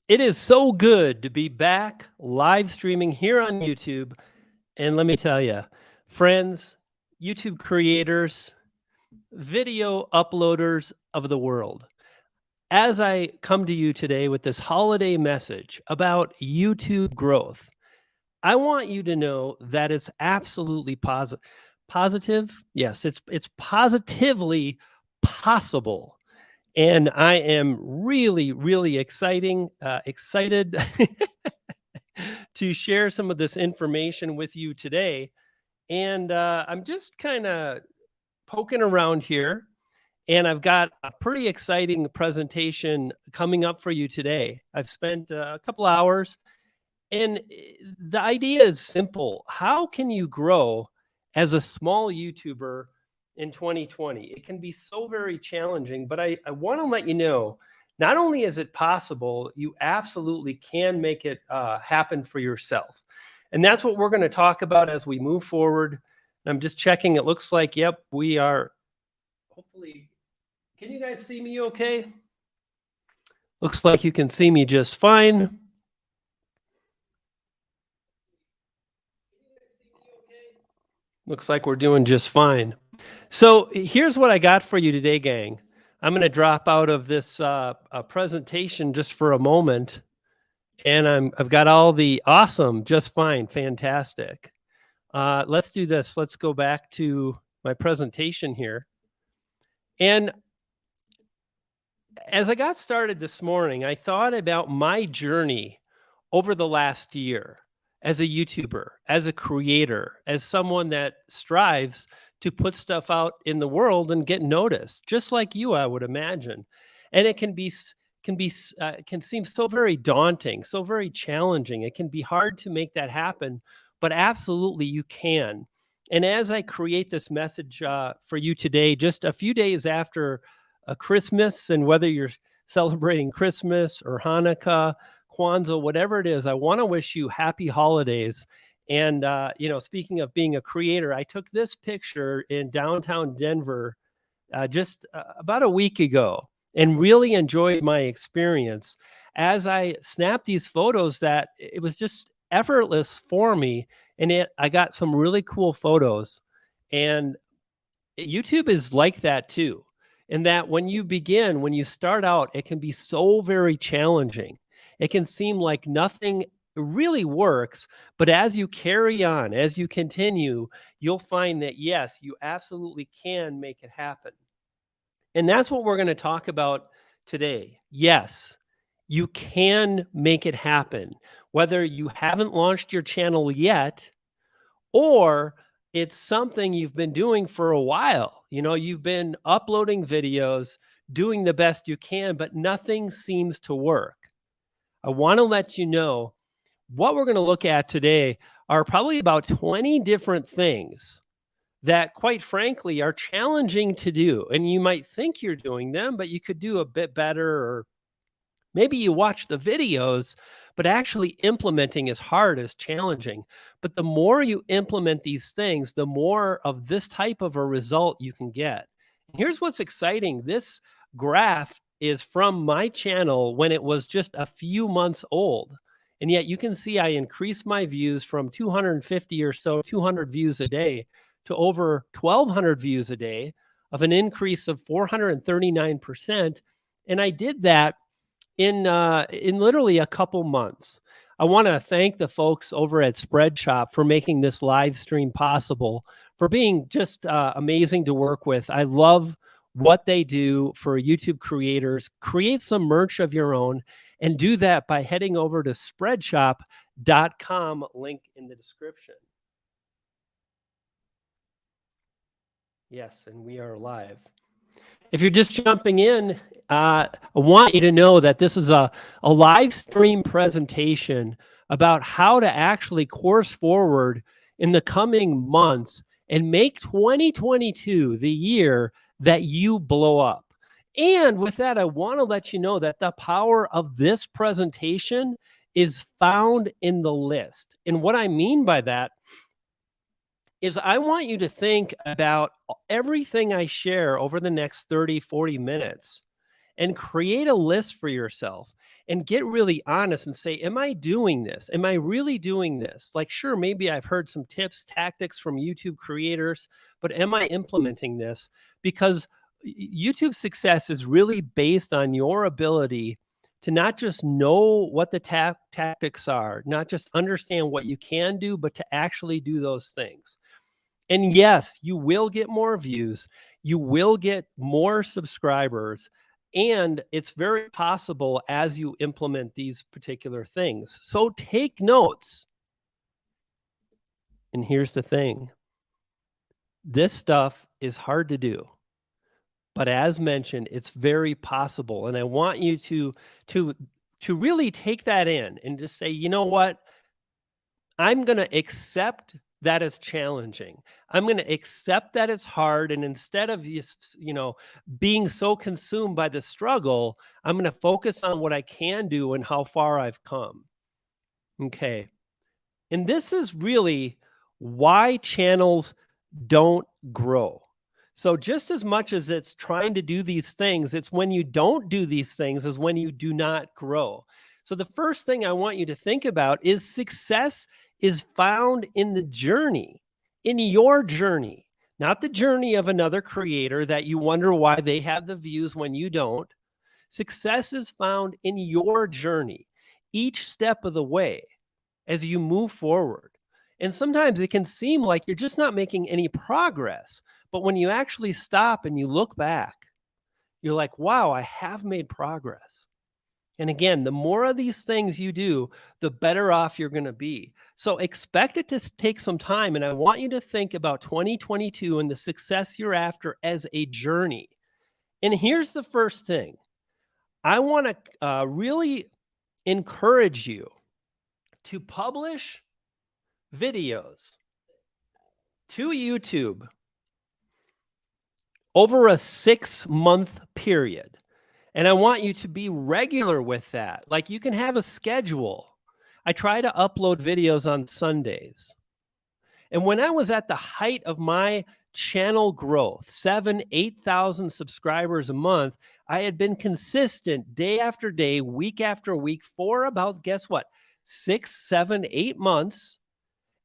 It is so good to be back live streaming here on YouTube. And let me tell you, friends, YouTube creators, video uploaders of the world, as I come to you today with this holiday message about YouTube growth, I want you to know that it's absolutely positive. Yes, it's positively possible, and I am really excited to share some of this information with you today. And I'm just kind of poking around here, and I've got a pretty exciting presentation coming up for you today. I've spent a couple hours, and the idea is simple. How can you grow as a small YouTuber in 2020? It can be so very challenging, but I want to let you know, not only is it possible, you absolutely can make it happen for yourself. And that's what we're going to talk about as we move forward. I'm just checking. It looks like, yep, we are. Hopefully, can you guys see me okay? Looks like you can see me just fine. Looks like we're doing just fine. So here's what I got for you today, gang. I'm going to drop out of this presentation just for a moment, and I've got all the awesome, just fine, fantastic. Let's do this. Let's go back to my presentation here. And as I got started this morning, I thought about my journey over the last year as a YouTuber, as a creator, as someone that strives to put stuff out in the world and get noticed, just like you, I would imagine. And it can seem so very daunting, so very challenging. It can be hard to make that happen, but absolutely you can. And as I create this message for you today, just a few days after Christmas, and whether you're celebrating Christmas or Hanukkah, Kwanzaa, whatever it is, I want to wish you happy holidays. And, speaking of being a creator, I took this picture in downtown Denver just about a week ago and really enjoyed my experience. As I snapped these photos, that it was just effortless for me. And I got some really cool photos. And YouTube is like that too. In that when you start out, it can be so very challenging. It can seem like nothing really works, but as you carry on, as you continue, you'll find that yes, you absolutely can make it happen. And that's what we're going to talk about today. Yes, you can make it happen. Whether you haven't launched your channel yet, or it's something you've been doing for a while. You've been uploading videos, doing the best you can, but nothing seems to work. I want to let you know what we're going to look at today are probably about 20 different things that, quite frankly, are challenging to do. And you might think you're doing them, but you could do a bit better, or maybe you watch the videos, but actually implementing is hard, is challenging. But the more you implement these things, the more of this type of a result you can get. Here's what's exciting. This graph is from my channel when it was just a few months old. And yet you can see I increased my views from 250 or so, 200 views a day, to over 1,200 views a day, of an increase of 439%. And I did that in literally a couple months. I want to thank the folks over at Spreadshop for making this live stream possible, for being just amazing to work with. I love what they do for YouTube creators. Create some merch of your own, and do that by heading over to spreadshop.com, link in the description. Yes, and we are live. If you're just jumping in, I want you to know that this is a live stream presentation about how to actually course forward in the coming months and make 2022 the year that you blow up. And with that, I want to let you know that the power of this presentation is found in the list. And what I mean by that is I want you to think about everything I share over the next 30, 40 minutes and create a list for yourself and get really honest and say, am I doing this? Am I really doing this? Like, sure, maybe I've heard some tips, tactics from YouTube creators, but am I implementing this? Because YouTube success is really based on your ability to not just know what the tactics are, not just understand what you can do, but to actually do those things. And yes, you will get more views, you will get more subscribers, and it's very possible as you implement these particular things. So take notes. And here's the thing, this stuff is hard to do. But as mentioned, it's very possible. And I want you to to really take that in and just say, you know what? I'm going to accept that it's challenging. I'm going to accept that it's hard. And instead of just, being so consumed by the struggle, I'm going to focus on what I can do and how far I've come. Okay. And this is really why channels don't grow. So just as much as it's trying to do these things, it's when you don't do these things is when you do not grow. So the first thing I want you to think about is success is found in the journey, in your journey, not the journey of another creator that you wonder why they have the views when you don't. Success is found in your journey, each step of the way as you move forward. And sometimes it can seem like you're just not making any progress. But when you actually stop and you look back, you're like, wow, I have made progress. And again, the more of these things you do, the better off you're going to be. So expect it to take some time. And I want you to think about 2022 and the success you're after as a journey. And here's the first thing. I want to really encourage you to publish videos to YouTube over a 6-month period. And I want you to be regular with that. Like, you can have a schedule. I try to upload videos on Sundays. And when I was at the height of my channel growth, 8,000 subscribers a month, I had been consistent day after day, week after week for about, guess what, 6, 7, 8 months.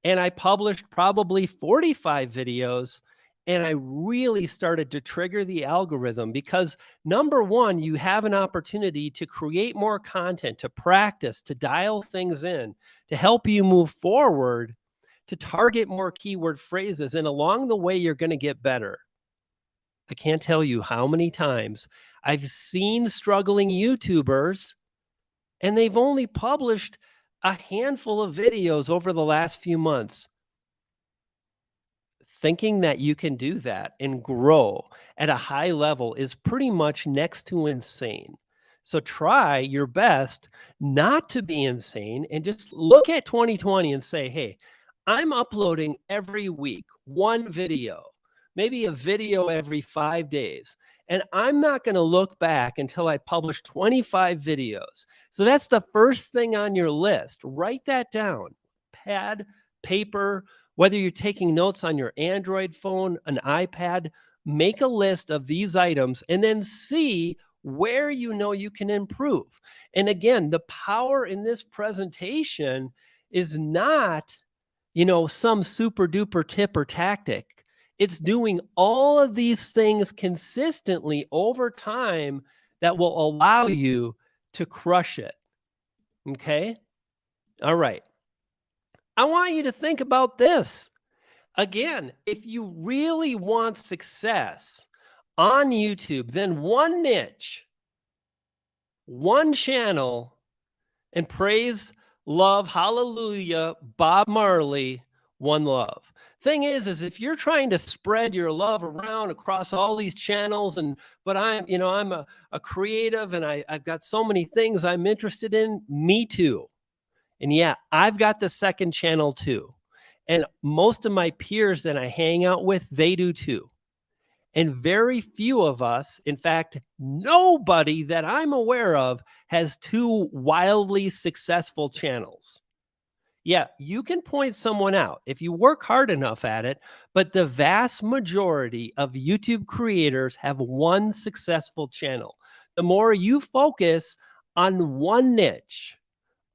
And I published probably 45 videos. And I really started to trigger the algorithm because, number one, you have an opportunity to create more content, to practice, to dial things in, to help you move forward, to target more keyword phrases. And along the way, you're going to get better. I can't tell you how many times I've seen struggling YouTubers, and they've only published a handful of videos over the last few months. Thinking that you can do that and grow at a high level is pretty much next to insane. So try your best not to be insane and just look at 2020 and say, hey, I'm uploading every week, one video, maybe a video every 5 days. And I'm not going to look back until I publish 25 videos. So that's the first thing on your list. Write that down. Pad, paper, whether you're taking notes on your Android phone, an iPad, make a list of these items and then see where you know you can improve. And again, the power in this presentation is not, some super duper tip or tactic. It's doing all of these things consistently over time that will allow you to crush it. Okay? All right. I want you to think about this. Again, if you really want success on YouTube, then one niche, one channel, and praise, love, hallelujah, Bob Marley, one love. Thing is if you're trying to spread your love around across all these channels, but I'm a creative and I've got so many things I'm interested in, me too. And yeah, I've got the second channel too. And most of my peers that I hang out with, they do too. And very few of us, in fact, nobody that I'm aware of has 2 wildly successful channels. Yeah, you can point someone out if you work hard enough at it, but the vast majority of YouTube creators have one successful channel. The more you focus on one niche,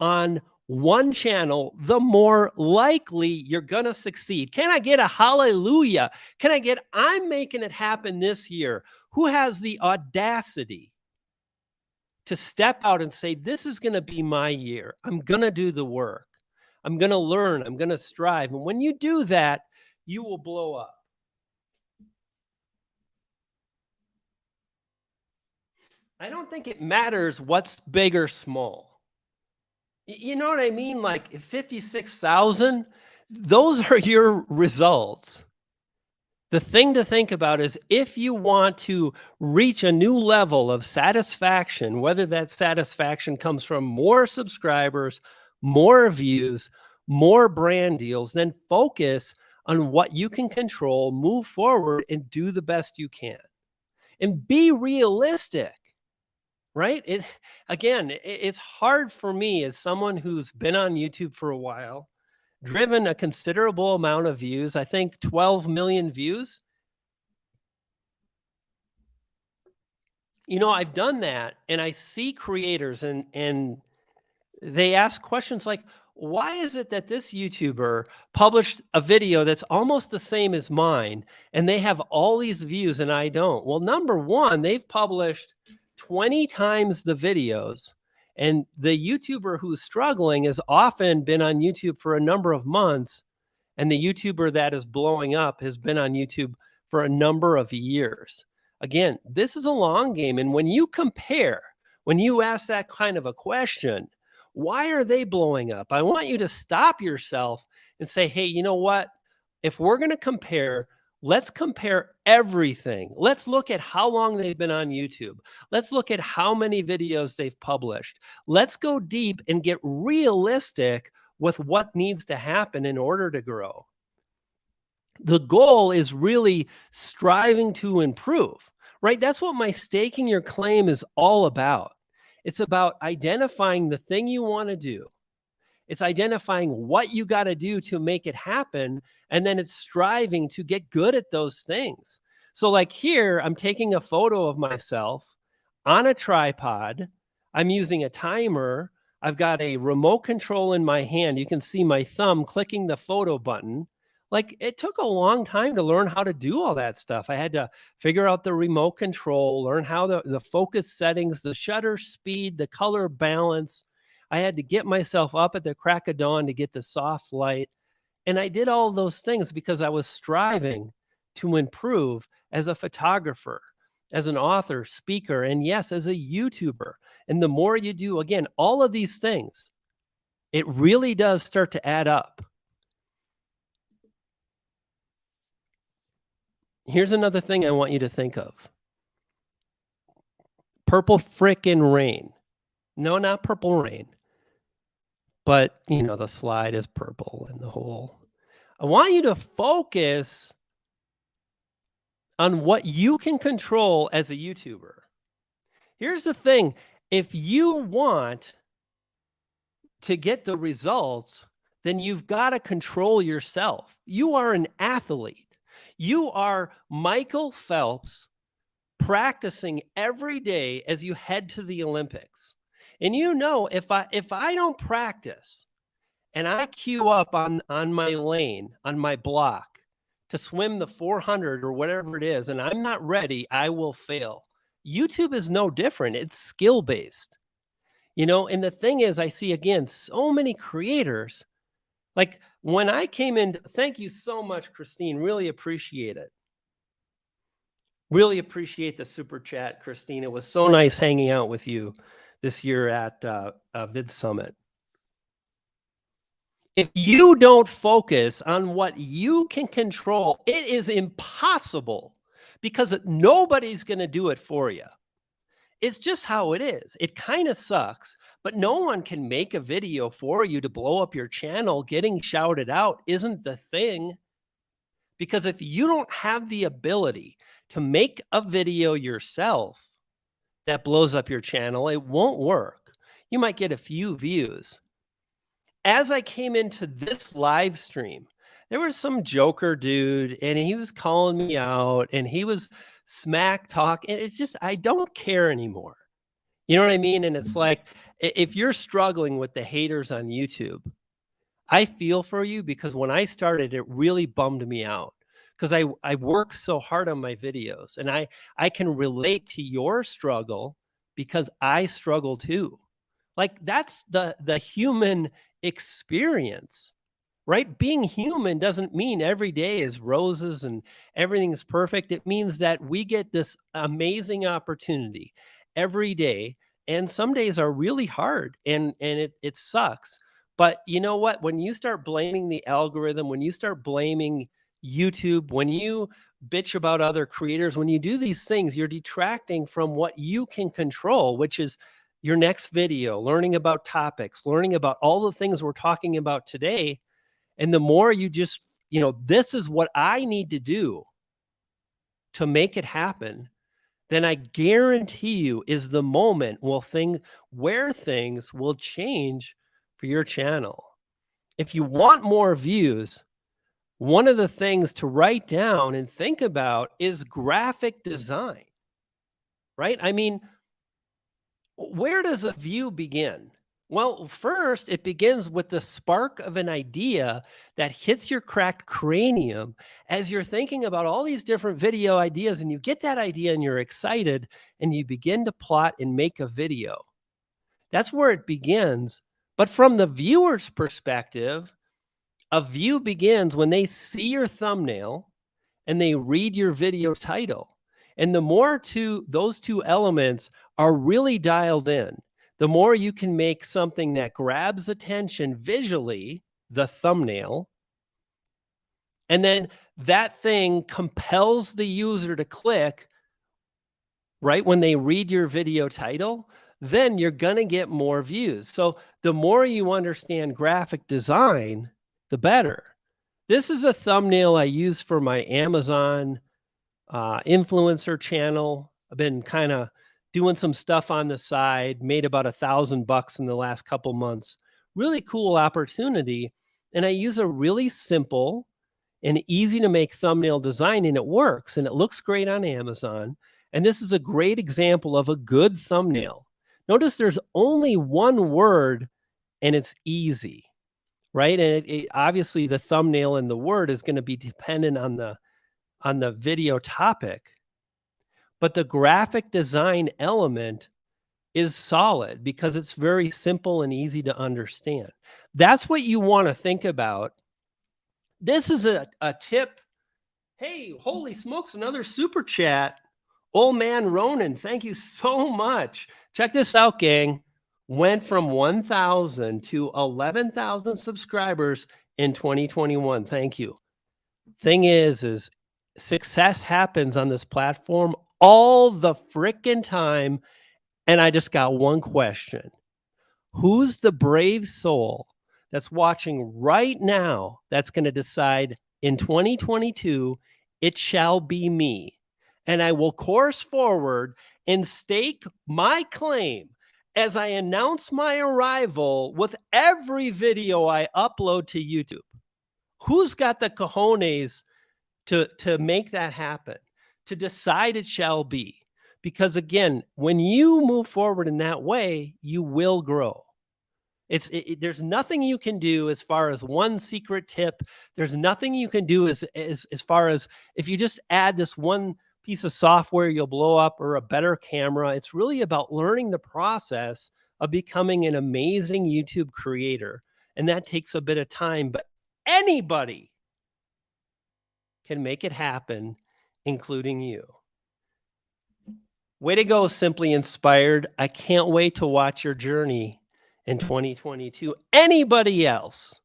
on one channel, the more likely you're going to succeed. Can I get a hallelujah? Can I get, I'm making it happen this year? Who has the audacity to step out and say, this is going to be my year? I'm going to do the work. I'm going to learn. I'm going to strive. And when you do that, you will blow up. I don't think it matters what's big or small. You know what I mean? Like 56,000, those are your results. The thing to think about is if you want to reach a new level of satisfaction, whether that satisfaction comes from more subscribers, more views, more brand deals, then focus on what you can control, move forward, and do the best you can. And be realistic. Right? It's hard for me as someone who's been on YouTube for a while, driven a considerable amount of views. I think 12 million views. You know, I've done that, and I see creators and they ask questions like, why is it that this YouTuber published a video that's almost the same as mine and they have all these views and I don't? Well, number one, they've published 20 times the videos, and the YouTuber who's struggling has often been on YouTube for a number of months, and the YouTuber that is blowing up has been on YouTube for a number of years. Again, this is a long game, and when you compare, when you ask that kind of a question, why are they blowing up? I want you to stop yourself and say, hey, you know what? If we're going to compare, let's compare everything. Let's look at how long they've been on YouTube. Let's look at how many videos they've published. Let's go deep and get realistic with what needs to happen in order to grow. The goal is really striving to improve, right? That's what my staking your claim is all about. It's about identifying the thing you want to do. It's identifying what you got to do to make it happen. And then it's striving to get good at those things. So like here, I'm taking a photo of myself on a tripod. I'm using a timer. I've got a remote control in my hand. You can see my thumb clicking the photo button. Like it took a long time to learn how to do all that stuff. I had to figure out the remote control, learn how the focus settings, the shutter speed, the color balance. I had to get myself up at the crack of dawn to get the soft light. And I did all those things because I was striving to improve as a photographer, as an author, speaker, and yes, as a YouTuber. And the more you do, again, all of these things, it really does start to add up. Here's another thing I want you to think of. Purple frickin' rain. No, not purple rain. But, you know, the slide is purple and the whole. I want you to focus on what you can control as a YouTuber. Here's the thing. If you want to get the results, then you've got to control yourself. You are an athlete. You are Michael Phelps practicing every day as you head to the Olympics. And you know, if I don't practice and I queue up on my lane, on my block to swim the 400 or whatever it is, and I'm not ready, I will fail. YouTube is no different. It's skill-based. You know, and the thing is, I see, again, so many creators. Like when I came in, thank you so much, Christine. Really appreciate it. Really appreciate the super chat, Christine. It was so nice hanging out with you this year at Vid Summit. If you don't focus on what you can control, it is impossible because nobody's going to do it for you. It's just how it is. It kind of sucks, but no one can make a video for you to blow up your channel. Getting shouted out isn't the thing. Because if you don't have the ability to make a video yourself that blows up your channel, it won't work. You might get a few views. As I came into this live stream, there was some joker dude and he was calling me out and he was smack talking. It's just, I don't care anymore. You know what I mean? And it's like, if you're struggling with the haters on YouTube, I feel for you, because when I started, it really bummed me out, because I work so hard on my videos, and I can relate to your struggle because I struggle too. Like, that's the human experience. Right? Being human doesn't mean every day is roses and everything's perfect. It means that we get this amazing opportunity every day. And some days are really hard, and it sucks. But you know what? When you start blaming the algorithm, when you start blaming YouTube, when you bitch about other creators, when you do these things, you're detracting from what you can control, which is your next video, learning about topics, learning about all the things we're talking about today. And the more you just, this is what I need to do to make it happen, then I guarantee you is the moment where things will change for your channel. If you want more views, one of the things to write down and think about is graphic design, right? I mean, where does a view begin? Well, first, it begins with the spark of an idea that hits your cracked cranium as you're thinking about all these different video ideas, and you get that idea and you're excited and you begin to plot and make a video. That's where it begins. But from the viewer's perspective, a view begins when they see your thumbnail and they read your video title. And the more those two elements are really dialed in, the more you can make something that grabs attention visually, the thumbnail, and then that thing compels the user to click right when they read your video title, then you're going to get more views. So the more you understand graphic design, the better. This is a thumbnail I use for my Amazon influencer channel. I've been kind of doing some stuff on the side, made about $1,000 in the last couple months. Really cool opportunity. And I use a really simple and easy to make thumbnail design, and it works, and it looks great on Amazon. And this is a great example of a good thumbnail. Notice there's only one word and it's easy, right? And obviously the thumbnail and the word is going to be dependent on the video topic, but the graphic design element is solid because it's very simple and easy to understand. That's what you want to think about. This is a tip. Hey, holy smokes, another super chat. Old man Ronan, thank you so much. Check this out, gang. Went from 1,000 to 11,000 subscribers in 2021. Thank you. Thing is success happens on this platform all the frickin' time. And I just got one question. Who's the brave soul that's watching right now that's going to decide in 2022, it shall be me? And I will course forward and stake my claim as I announce my arrival with every video I upload to YouTube. Who's got the cojones to make that happen, to decide it shall be? Because again, when you move forward in that way, you will grow. There's nothing you can do as far as one secret tip. There's nothing you can do as far as if you just add this one piece of software, you'll blow up, or a better camera. It's really about learning the process of becoming an amazing YouTube creator. And that takes a bit of time, but anybody can make it happen, including you. Way to go, Simply Inspired. I can't wait to watch your journey in 2022. Anybody else?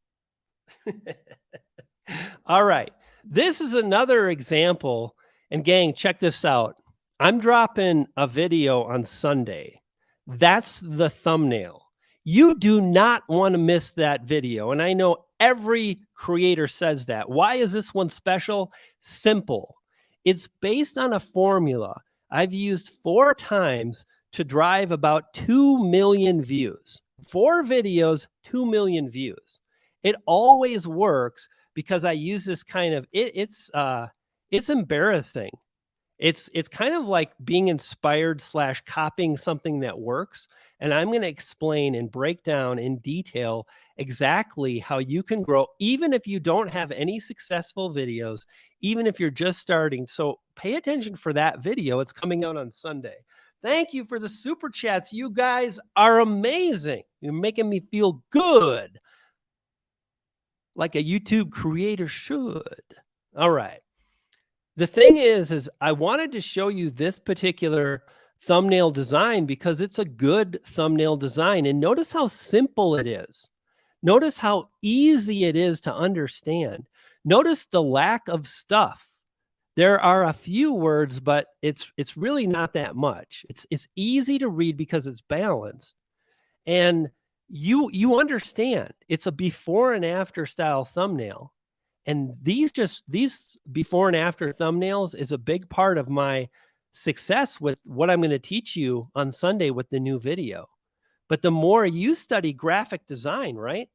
All right. This is another example. And gang, check this out. I'm dropping a video on Sunday. That's the thumbnail. You do not want to miss that video. And I know every creator says that. Why is this one special? Simple. It's based on a formula I've used 4 times to drive about 2 million views. 4 videos, 2 million views. It always works because I use this kind of, it's embarrassing. It's kind of like being inspired slash copying something that works, and I'm gonna explain and break down in detail exactly how you can grow even if you don't have any successful videos, even if you're just starting. So pay attention for that video. It's coming out on Sunday. Thank you for the super chats. You guys are amazing. You're making me feel good like a YouTube creator should. All right. The thing is I wanted to show you this particular thumbnail design because it's a good thumbnail design. And notice how simple it is. Notice how easy it is to understand. Notice the lack of stuff. There are a few words, but it's really not that much. It's easy to read because it's balanced. And you understand it's a before and after style thumbnail. And these before and after thumbnails is a big part of my success with what I'm going to teach you on Sunday with the new video. But the more you study graphic design, right?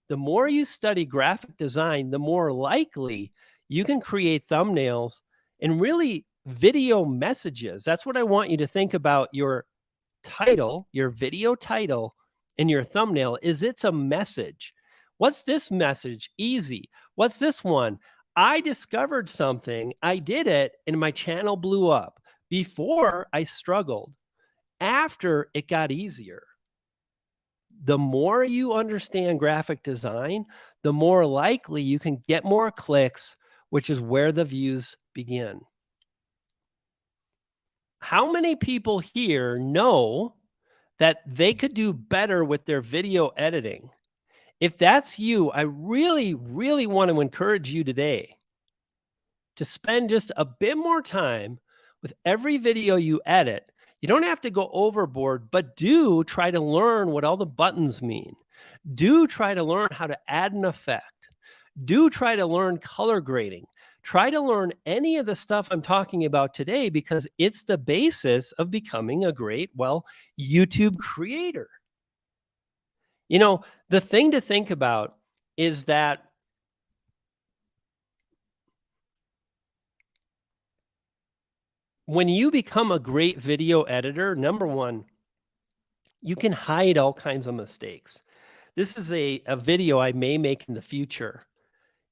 The more you study graphic design, the more likely you can create thumbnails and really video messages. That's what I want you to think about your title, your video title, and your thumbnail is it's a message. What's this message? Easy. What's this one? I discovered something, I did it, and my channel blew up. Before, I struggled. After, it got easier. The more you understand graphic design, the more likely you can get more clicks, which is where the views begin. How many people here know that they could do better with their video editing? If that's you, I really, really want to encourage you today to spend just a bit more time with every video you edit. You don't have to go overboard, but do try to learn what all the buttons mean. Do try to learn how to add an effect. Do try to learn color grading. Try to learn any of the stuff I'm talking about today because it's the basis of becoming a great, well, YouTube creator. You know, the thing to think about is that when you become a great video editor, number one, you can hide all kinds of mistakes. This is a video I may make in the future.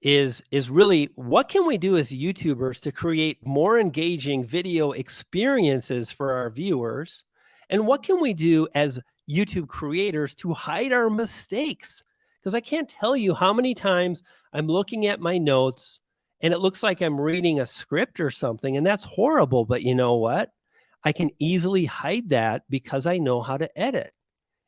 Is really what can we do as YouTubers to create more engaging video experiences for our viewers? And what can we do as YouTube creators to hide our mistakes? Because I can't tell you how many times I'm looking at my notes and it looks like I'm reading a script or something, and that's horrible. But you know what? I can easily hide that because I know how to edit.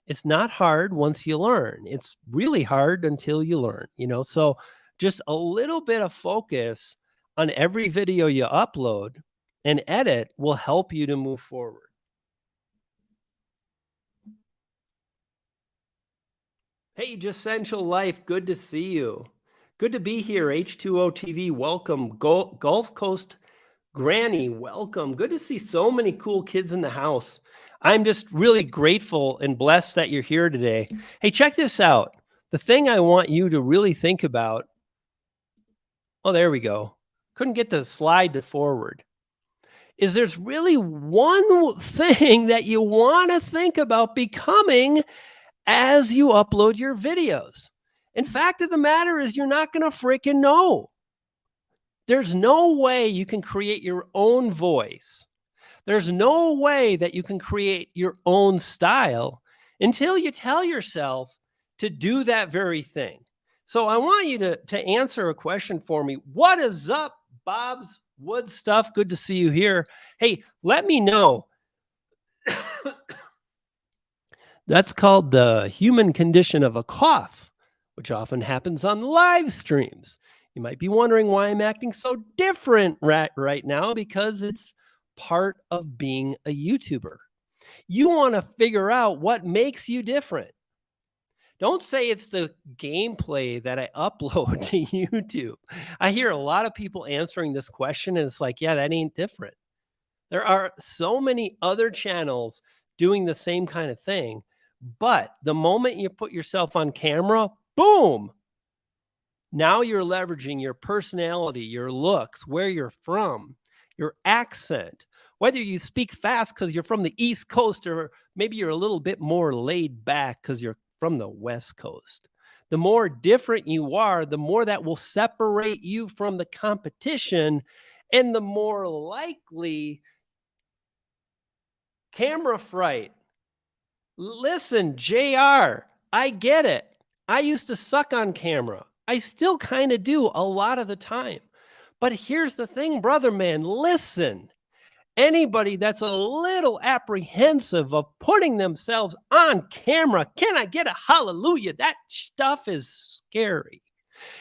It's not hard once you learn. It's really hard until you learn, so just a little bit of focus on every video you upload and edit will help you to move forward. Hey, Essential Life, good to see you. Good to be here. H2O TV, welcome. Gulf Coast Granny, welcome. Good to see so many cool kids in the house. I'm just really grateful and blessed that you're here today. Hey, check this out. The thing I want you to really think about. Oh, there we go. Couldn't get the slide to forward. Is there's really one thing that you want to think about becoming as you upload your videos. In fact of the matter is you're not going to freaking know. There's no way you can create your own voice. There's no way that you can create your own style until you tell yourself to do that very thing. So I want you to answer a question for me. What is up, Bob's Wood Stuff? Good to see you here. Hey, let me know. That's called the human condition of a cough, which often happens on live streams. You might be wondering why I'm acting so different right now, because it's part of being a YouTuber. You want to figure out what makes you different. Don't say it's the gameplay that I upload to YouTube. I hear a lot of people answering this question, and it's like, yeah, that ain't different. There are so many other channels doing the same kind of thing. But the moment you put yourself on camera, boom, now you're leveraging your personality, your looks, where you're from. your accent, whether you speak fast because you're from the East Coast, or maybe you're a little bit more laid back because you're from the West Coast. The more different you are, the more that will separate you from the competition, and the more likely camera fright. Listen, JR, I get it. I used to suck on camera. I still kind of do a lot of the time. But here's the thing, brother man, listen. Anybody that's a little apprehensive of putting themselves on camera, can I get a hallelujah? That stuff is scary.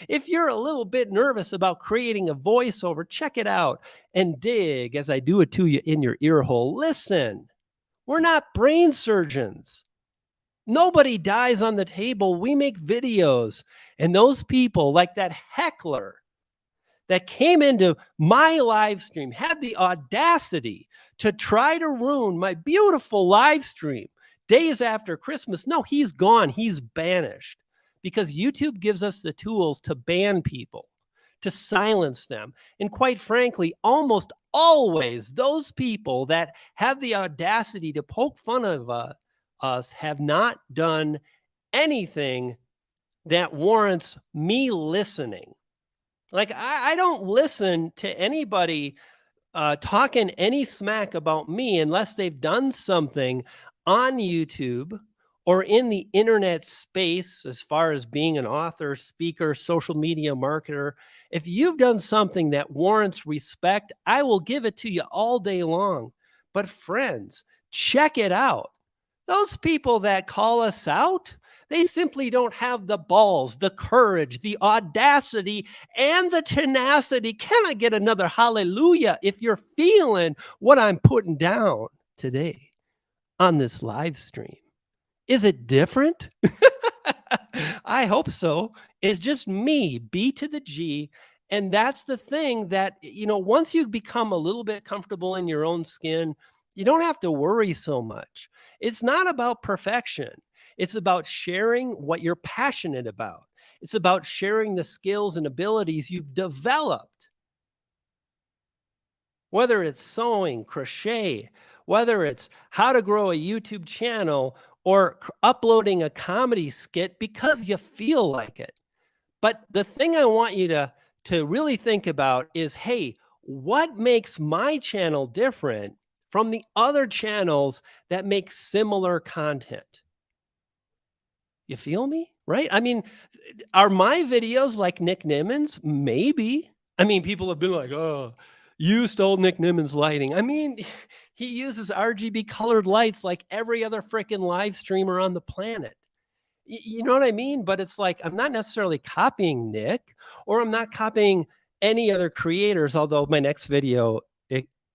If you're a little bit nervous about creating a voiceover, check it out and dig as I do it to you in your ear hole. Listen, we're not brain surgeons. Nobody dies on the table. We make videos. And those people, like that heckler that came into my live stream, had the audacity to try to ruin my beautiful live stream days after Christmas. No, he's gone. He's banished, because YouTube gives us the tools to ban people, to silence them. And quite frankly, almost always those people that have the audacity to poke fun of us have not done anything that warrants me listening. Like, I don't listen to anybody talking any smack about me unless they've done something on YouTube or in the internet space, as far as being an author, speaker, social media marketer. If you've done something that warrants respect, I will give it to you all day long. But friends, check it out. Those people that call us out, they simply don't have the balls, the courage, the audacity, and the tenacity. Can I get another hallelujah if you're feeling what I'm putting down today on this live stream? Is it different? I hope so. It's just me, B to the G. And that's the thing that, once you become a little bit comfortable in your own skin, you don't have to worry so much. It's not about perfection. It's about sharing what you're passionate about. It's about sharing the skills and abilities you've developed. Whether it's sewing, crochet, whether it's how to grow a YouTube channel, or uploading a comedy skit because you feel like it. But the thing I want you to really think about is, hey, what makes my channel different from the other channels that make similar content? You feel me? Right? I mean, are my videos like Nick Nimmons? Maybe. I mean, people have been like, oh, you stole Nick Nimmons' lighting. I mean, he uses RGB colored lights like every other freaking live streamer on the planet. You know what I mean? But it's like, I'm not necessarily copying Nick, or I'm not copying any other creators, although my next video,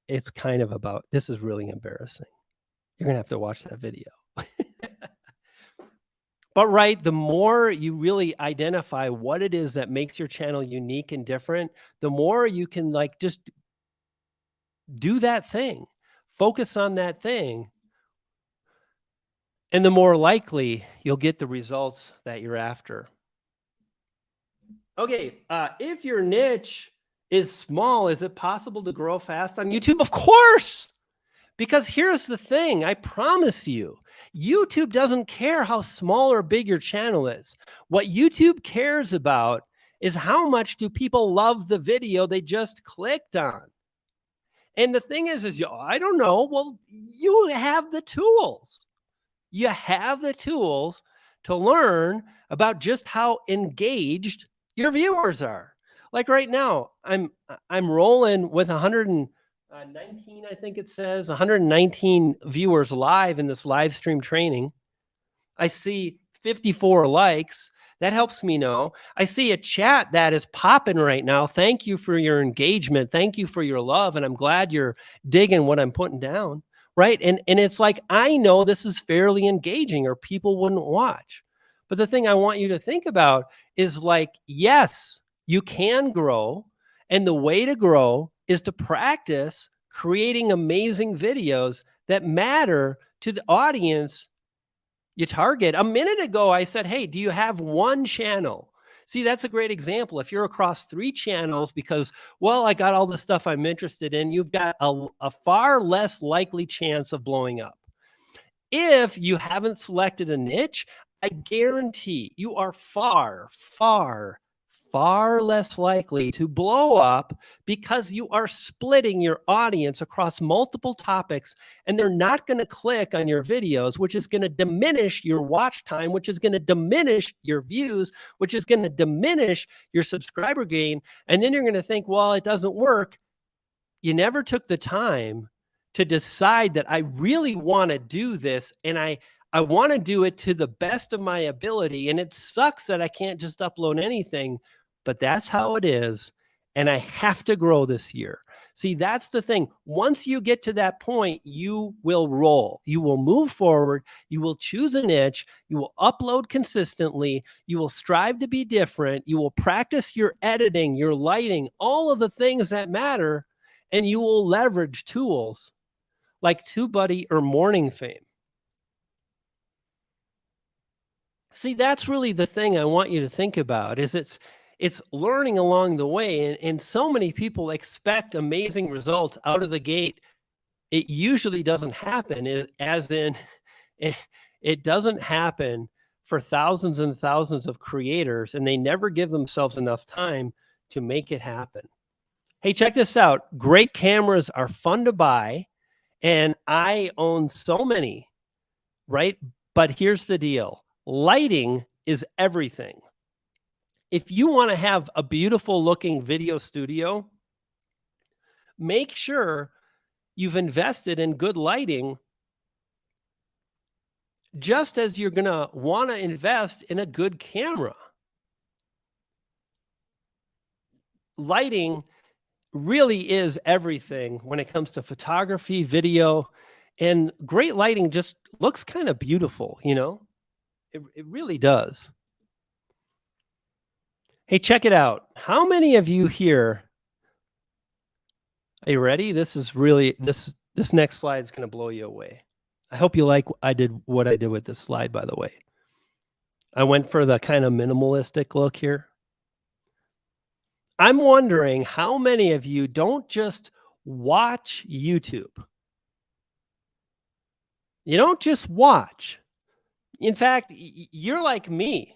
it's kind of about, this is really embarrassing. You're going to have to watch that video. But right, the more you really identify what it is that makes your channel unique and different, the more you can just do that thing, focus on that thing, and the more likely you'll get the results that you're after. Okay, if your niche is small, is it possible to grow fast on YouTube? Of course. Because here's the thing, I promise you, YouTube doesn't care how small or big your channel is. What YouTube cares about is how much do people love the video they just clicked on. And the thing is I don't know. Well, you have the tools. You have the tools to learn about just how engaged your viewers are. Like right now, I'm rolling with 119, I think it says, 119 viewers live in this live stream training. I see 54 likes. That helps me know. I see a chat that is popping right now. Thank you for your engagement. Thank you for your love. And I'm glad you're digging what I'm putting down. Right. And it's like, I know this is fairly engaging or people wouldn't watch. But the thing I want you to think about is yes, you can grow. And the way to grow is to practice creating amazing videos that matter to the audience you target. A minute ago, I said, hey, do you have one channel See, that's a great example. If you're across 3 channels because, well, I got all the stuff I'm interested in, you've got a far less likely chance of blowing up. If you haven't selected a niche, I guarantee you are far, far, far less likely to blow up because you are splitting your audience across multiple topics and they're not going to click on your videos, which is going to diminish your watch time, which is going to diminish your views, which is going to diminish your subscriber gain. And then you're going to think, well, it doesn't work. You never took the time to decide that I really want to do this and I want to do it to the best of my ability. And it sucks that I can't just upload anything, but that's how it is. And I have to grow this year. See, that's the thing. Once you get to that point, you will roll. You will move forward. You will choose a niche. You will upload consistently. You will strive to be different. You will practice your editing, your lighting, all of the things that matter. And you will leverage tools like TubeBuddy or Morning Fame. See, that's really the thing I want you to think about is it's learning along the way. And so many people expect amazing results out of the gate. It usually doesn't happen, as in it, it doesn't happen for thousands and thousands of creators, and they never give themselves enough time to make it happen. Hey, check this out. Great cameras are fun to buy, and I own so many, right? But here's the deal. Lighting is everything. If you want to have a beautiful looking video studio, make sure you've invested in good lighting, just as you're going to want to invest in a good camera. Lighting really is everything when it comes to photography, video, and great lighting just looks kind of beautiful, you know? It really does. Hey, check it out. How many of you here, are you ready? This is really, this next slide is going to blow you away. I hope you like what I did with this slide, by the way. I went for the kind of minimalistic look here. I'm wondering how many of you don't just watch YouTube. You don't just watch. In fact, you're like me.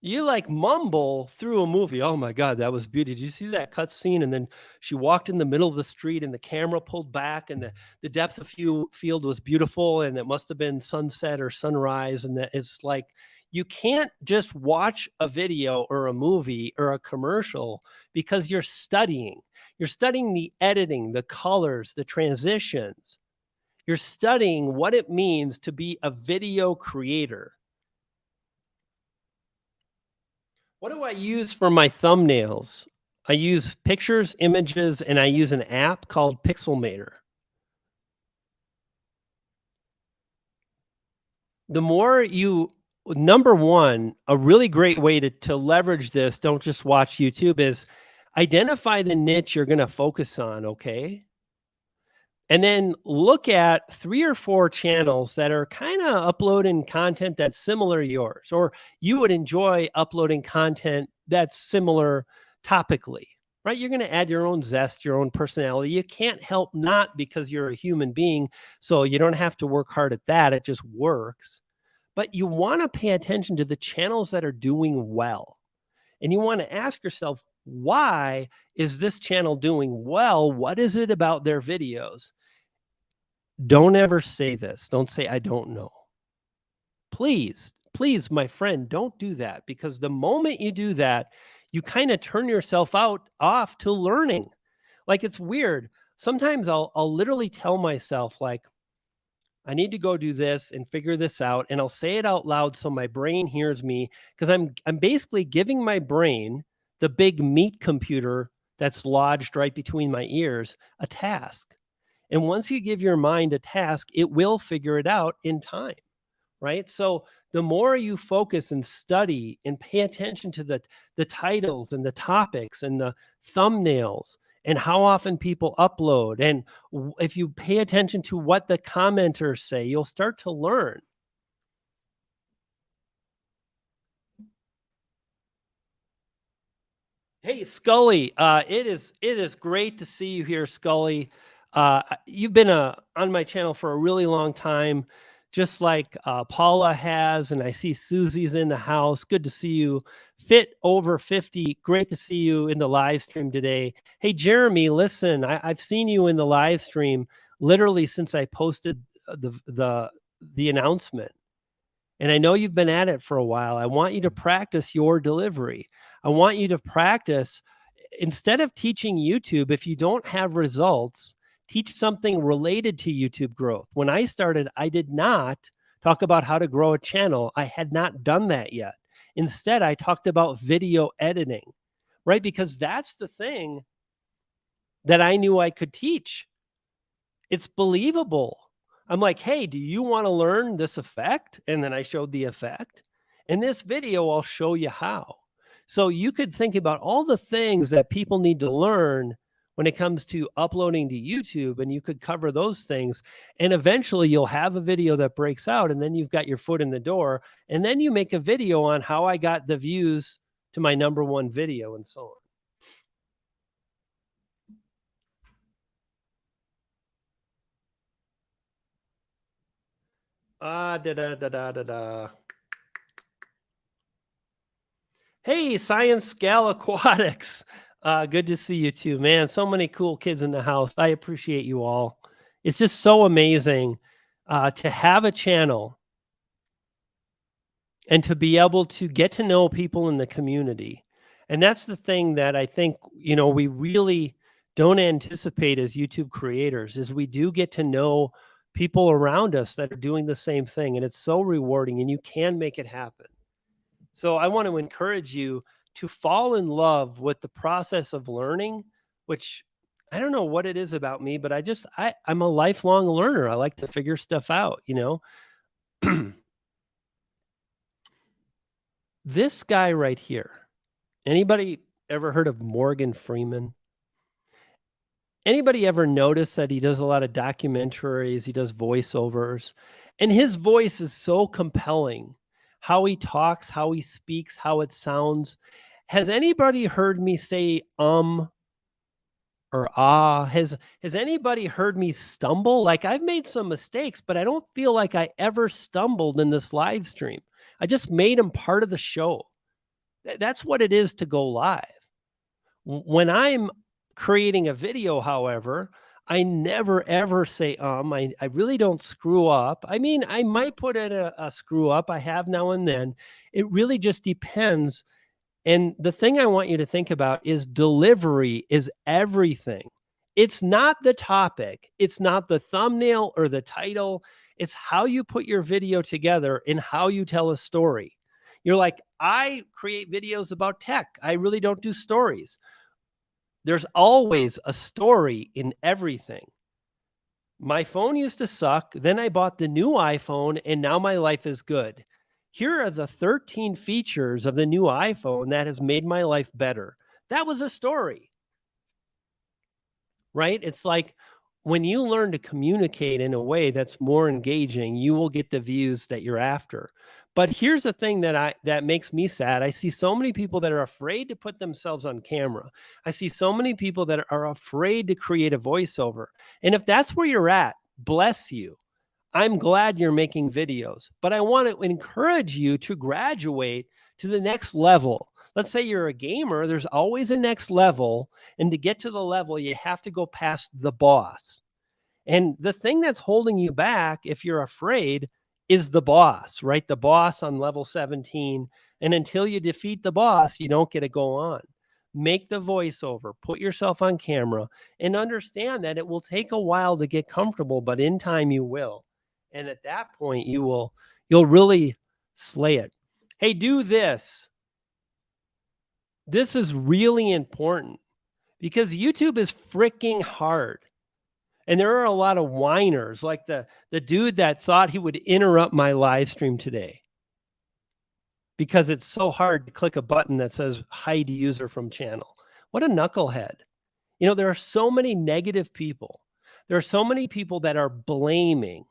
You like mumble through a movie. Oh my God, that was beautiful. Did you see that cut scene? And then she walked in the middle of the street and the camera pulled back and the depth of field was beautiful. And it must have been sunset or sunrise. And that it's like, you can't just watch a video or a movie or a commercial because you're studying. You're studying the editing, the colors, the transitions. You're studying what it means to be a video creator. What do I use for my thumbnails? I use pictures, images, and I use an app called Pixelmator. The more you, number one, a really great way to leverage this, don't just watch YouTube, is identify the niche you're going to focus on, okay? And then look at 3 or 4 channels that are kind of uploading content that's similar to yours, or you would enjoy uploading content that's similar topically, right? You're going to add your own zest, your own personality. You can't help not because you're a human being. So you don't have to work hard at that. It just works. But you want to pay attention to the channels that are doing well. And you want to ask yourself, why is this channel doing well? What is it about their videos? Don't ever say this. Don't say, I don't know. Please, please, my friend, don't do that, because the moment you do that, you kind of turn yourself off to learning. Like, it's weird. Sometimes I'll literally tell myself, like, I need to go do this and figure this out. And I'll say it out loud so my brain hears me, because I'm basically giving my brain, the big meat computer that's lodged right between my ears, a task. And once you give your mind a task, it will figure it out in time, right? So the more you focus and study and pay attention to the titles and the topics and the thumbnails and how often people upload, and if you pay attention to what the commenters say, you'll start to learn. Hey, Scully, it is great to see you here, Scully. You've been on my channel for a really long time, just like Paula has, and I see Susie's in the house. Good to see you. Fit over 50. Great to see you in the live stream today. Hey, Jeremy, listen, I've seen you in the live stream literally since I posted the announcement. And I know you've been at it for a while. I want you to practice your delivery. I want you to practice instead of teaching YouTube, if you don't have results, teach something related to YouTube growth. When I started, I did not talk about how to grow a channel. I had not done that yet. Instead, I talked about video editing, right? Because that's the thing that I knew I could teach. It's believable. I'm like, hey, do you want to learn this effect? And then I showed the effect. In this video, I'll show you how. So you could think about all the things that people need to learn when it comes to uploading to YouTube, and you could cover those things. And eventually you'll have a video that breaks out, and then you've got your foot in the door. And then you make a video on how I got the views to my #1 video and so on. Da da da da da da. Hey, Science Gal Aquatics. Good to see you too, man. So many cool kids in the house. I appreciate you all. It's just so amazing to have a channel and to be able to get to know people in the community. And that's the thing that I think, we really don't anticipate as YouTube creators is we do get to know people around us that are doing the same thing. And it's so rewarding and you can make it happen. So I want to encourage you to fall in love with the process of learning, which I don't know what it is about me, but I'm a lifelong learner. I like to figure stuff out. This guy right here. Anybody ever heard of Morgan Freeman? Anybody ever notice that he does a lot of documentaries, he does voiceovers, and his voice is so compelling. How he talks, how he speaks, how it sounds. Has anybody heard me say or ah? Has anybody heard me stumble? Like I've made some mistakes, but I don't feel like I ever stumbled in this live stream. I just made them part of the show. That's what it is to go live. When I'm creating a video, however, I never ever say I really don't screw up. I mean, I might put in a screw up. I have now and then. It really just depends. And the thing I want you to think about is delivery is everything. It's not the topic. It's not the thumbnail or the title. It's how you put your video together and how you tell a story. You're like, I create videos about tech. I really don't do stories. There's always a story in everything. My phone used to suck. Then I bought the new iPhone and now my life is good. Here are the 13 features of the new iPhone that has made my life better. That was a story, right? It's like when you learn to communicate in a way that's more engaging, you will get the views that you're after. But here's the thing that makes me sad. I see so many people that are afraid to put themselves on camera. I see so many people that are afraid to create a voiceover. And if that's where you're at, bless you. I'm glad you're making videos, but I want to encourage you to graduate to the next level. Let's say you're a gamer, there's always a next level. And to get to the level, you have to go past the boss. And the thing that's holding you back, if you're afraid, is the boss, right? The boss on level 17. And until you defeat the boss, you don't get to go on. Make the voiceover, put yourself on camera, and understand that it will take a while to get comfortable, but in time you will. And at that point, you'll really slay it. Hey, do this. This is really important because YouTube is freaking hard. And there are a lot of whiners, like the dude that thought he would interrupt my live stream today because it's so hard to click a button that says hide user from channel. What a knucklehead. There are so many negative people. There are so many people that are blaming.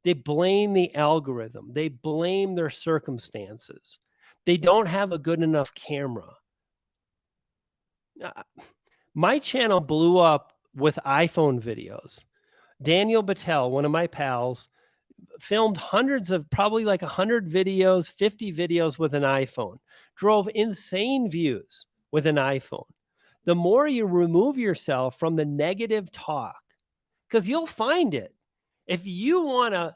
They blame the algorithm. They blame their circumstances. They don't have a good enough camera. Uh, my channel blew up with iPhone videos. Daniel Battelle, one of my pals, filmed hundreds of probably like 100 videos, 50 videos with an iPhone, drove insane views with an iPhone. The more you remove yourself from the negative talk, because you'll find it. If you want to,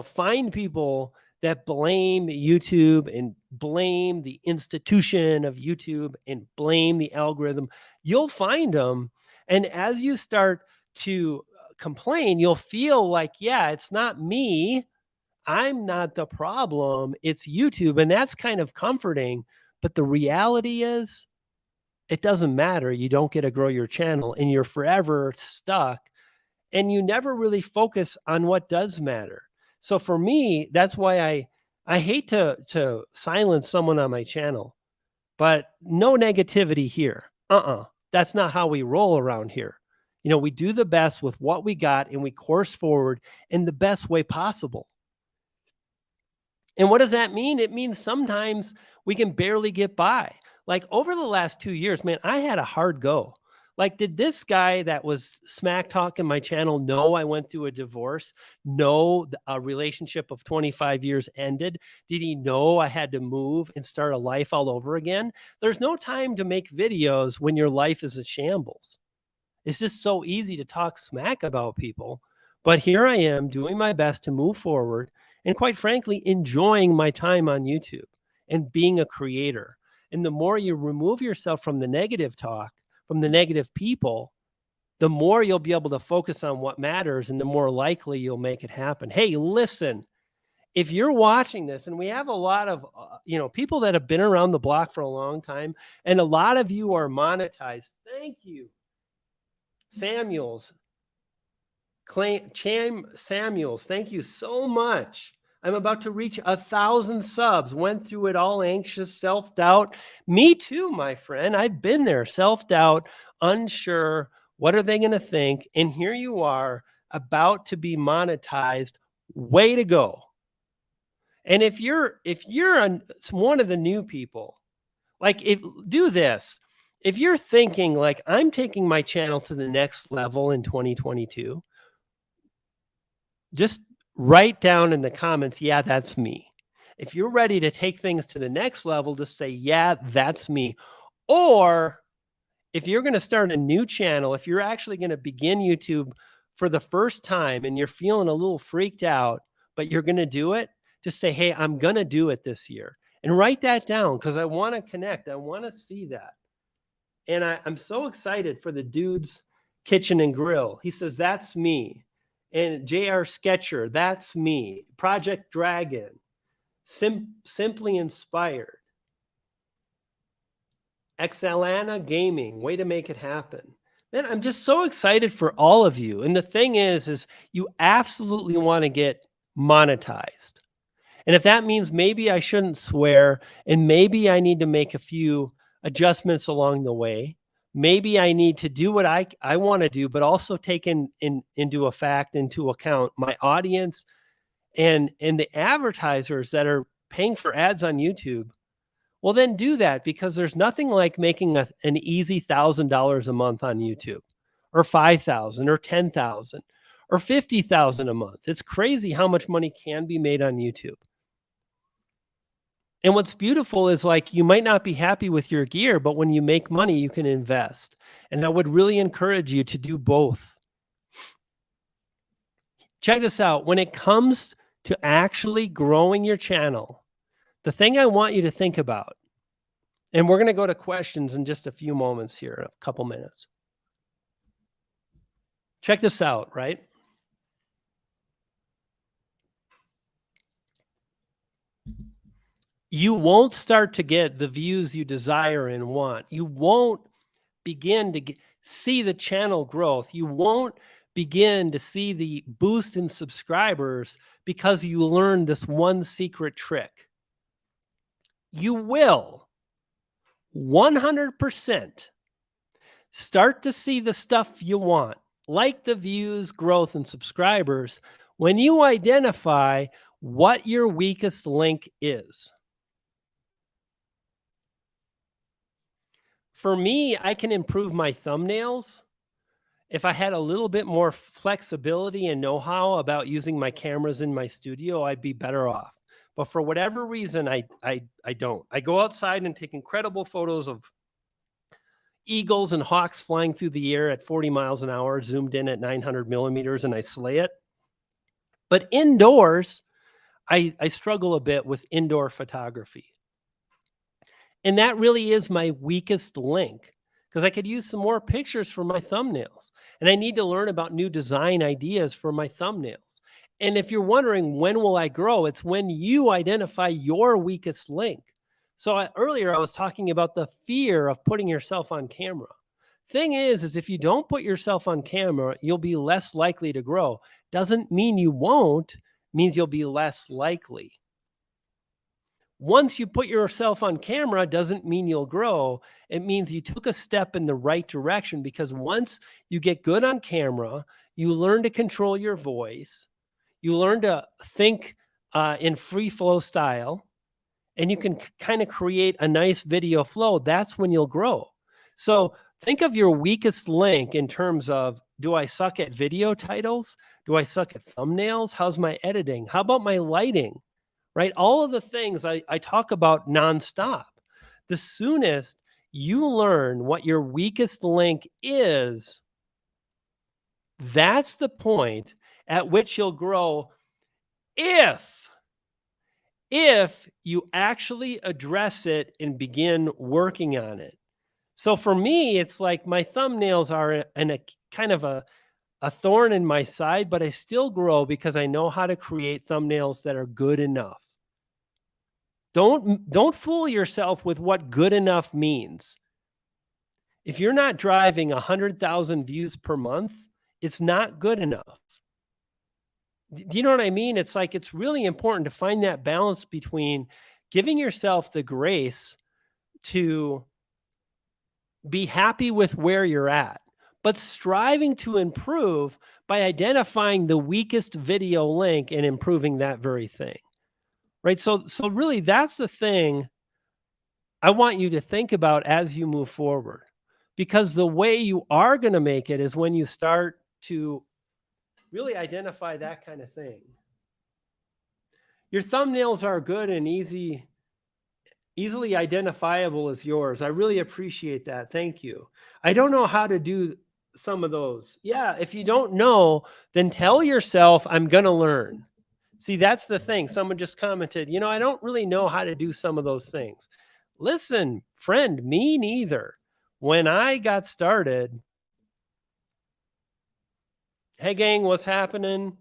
find people that blame YouTube and blame the institution of YouTube and blame the algorithm, you'll find them. And as you start to complain, you'll feel like, yeah, it's not me. I'm not the problem. It's YouTube. And that's kind of comforting. But the reality is, it doesn't matter. You don't get to grow your channel and you're forever stuck and you never really focus on what does matter. So for me, that's why I hate to silence someone on my channel, but no negativity here. That's not how we roll around here. We do the best with what we got and we course forward in the best way possible. And what does that mean? It means sometimes we can barely get by. Like over the last 2 years, man, I had a hard go. Like, did this guy that was smack talking my channel know I went through a divorce? Know a relationship of 25 years ended? Did he know I had to move and start a life all over again? There's no time to make videos when your life is a shambles. It's just so easy to talk smack about people. But here I am doing my best to move forward and, quite frankly, enjoying my time on YouTube and being a creator. And the more you remove yourself from the negative talk, from the negative people, the more you'll be able to focus on what matters and the more likely you'll make it happen. Hey, listen, if you're watching this, and we have a lot of people that have been around the block for a long time, and a lot of you are monetized. Thank you. Samuels, Cham Samuels, thank you so much. I'm about to reach 1,000 subs. Went through it all, anxious, self-doubt. Me too, my friend. I've been there, self-doubt, unsure. What are they going to think? And here you are, about to be monetized. Way to go. And if you're one of the new people, do this. If you're thinking like, I'm taking my channel to the next level in 2022, just write down in the comments, yeah, that's me. If you're ready to take things to the next level, just say, yeah, that's me. Or if you're going to start a new channel, if you're actually going to begin YouTube for the first time and you're feeling a little freaked out, but you're going to do it, just say, hey, I'm going to do it this year. And write that down because I want to connect. I want to see that. And I'm so excited for the Dude's Kitchen and Grill. He says, that's me. And JR Sketcher, that's me. Project Dragon, Simply Inspired. Exalana Gaming, way to make it happen. Man, I'm just so excited for all of you. And the thing is you absolutely want to get monetized. And if that means maybe I shouldn't swear and maybe I need to make a few adjustments along the way, maybe I need to do what I want to do, but also take into account my audience and the advertisers that are paying for ads on YouTube. Well, then do that, because there's nothing like making an easy $1,000 a month on YouTube, or 5,000 or 10,000 or 50,000 a month. It's crazy how much money can be made on YouTube. And what's beautiful is, like, you might not be happy with your gear, but when you make money, you can invest. And I would really encourage you to do both. Check this out. When it comes to actually growing your channel, the thing I want you to think about, and we're going to go to questions in just a few moments here, a couple minutes. Check this out, right? You won't start to get the views you desire and want. You won't begin to see the channel growth. You won't begin to see the boost in subscribers because you learned this one secret trick. You will 100% start to see the stuff you want, like the views, growth, and subscribers, when you identify what your weakest link is. For me, I can improve my thumbnails. If I had a little bit more flexibility and know-how about using my cameras in my studio, I'd be better off. But for whatever reason, I don't. I go outside and take incredible photos of eagles and hawks flying through the air at 40 miles an hour, zoomed in at 900 millimeters, and I slay it. But indoors, I struggle a bit with indoor photography. And that really is my weakest link because I could use some more pictures for my thumbnails. And I need to learn about new design ideas for my thumbnails. And if you're wondering, when will I grow? It's when you identify your weakest link. So earlier I was talking about the fear of putting yourself on camera. Thing is if you don't put yourself on camera, you'll be less likely to grow. Doesn't mean you won't, means you'll be less likely. Once you put yourself on camera doesn't mean you'll grow. It means you took a step in the right direction, because once you get good on camera, you learn to control your voice. You learn to think in free flow style, and you can kind of create a nice video flow. That's when you'll grow. So think of your weakest link in terms of, do I suck at video titles? Do I suck at thumbnails? How's my editing? How about my lighting? Right? All of the things I talk about nonstop. The soonest you learn what your weakest link is, that's the point at which you'll grow, if you actually address it and begin working on it. So for me, it's like my thumbnails are in a kind of a thorn in my side, but I still grow because I know how to create thumbnails that are good enough. Don't fool yourself with what good enough means. If you're not driving 100,000 views per month, it's not good enough. Do you know what I mean? It's like, it's really important to find that balance between giving yourself the grace to be happy with where you're at, but striving to improve by identifying the weakest video link and improving that very thing. Right? So really, that's the thing I want you to think about as you move forward, because the way you are going to make it is when you start to really identify that kind of thing. Your thumbnails are good and easily identifiable as yours. I really appreciate that. Thank you. I don't know how to do some of those. Yeah, if you don't know, then tell yourself, I'm going to learn. See, that's the thing. Someone just commented, I don't really know how to do some of those things. Listen, friend, me neither. When I got started, hey gang, what's happening?